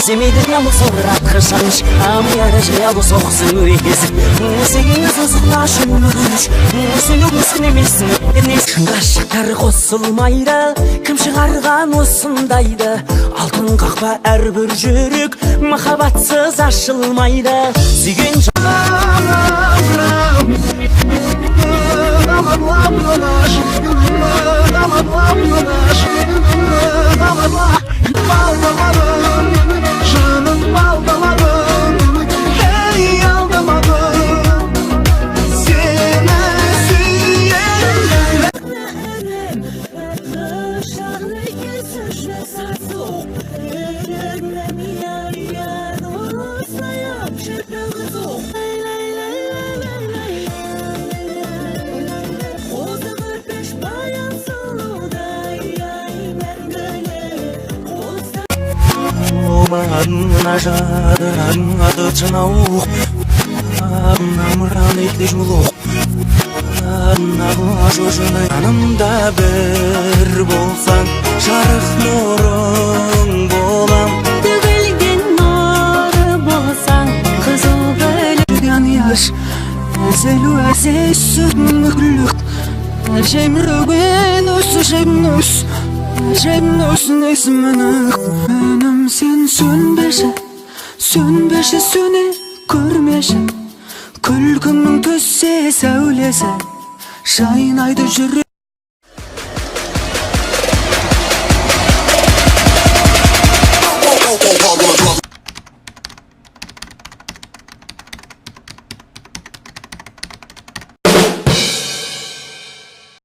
Semeydir namısın ratқышаныш Амияр жиялы соқсын өйгіз Сегені созықташын өріш Сөйлеу мүскін емесін Ғашықтар қосылмайды Кім шығарған осындайды Алтын қақпа әрбір жүрек Махаббатсыз ашылмайды Сүйген Canım aldamadım, hey aldamadım Seni süyerim Мана жадыран ады чынауық Намыран етлеш мұлуқ Нағыла жожыны Анымда бір болсаң Жарық нұрың болам Төгілген нұры болсаң Қызыл гүлден яш Әзелу әзес сүрмүклік Жемрөген өсі жемнөс Жемнөсін есімінік Өнім сен сөнбеші Сөнбеші сөне көрмеші Күлкіңнің түссе сәулесі Жайнайды жүрек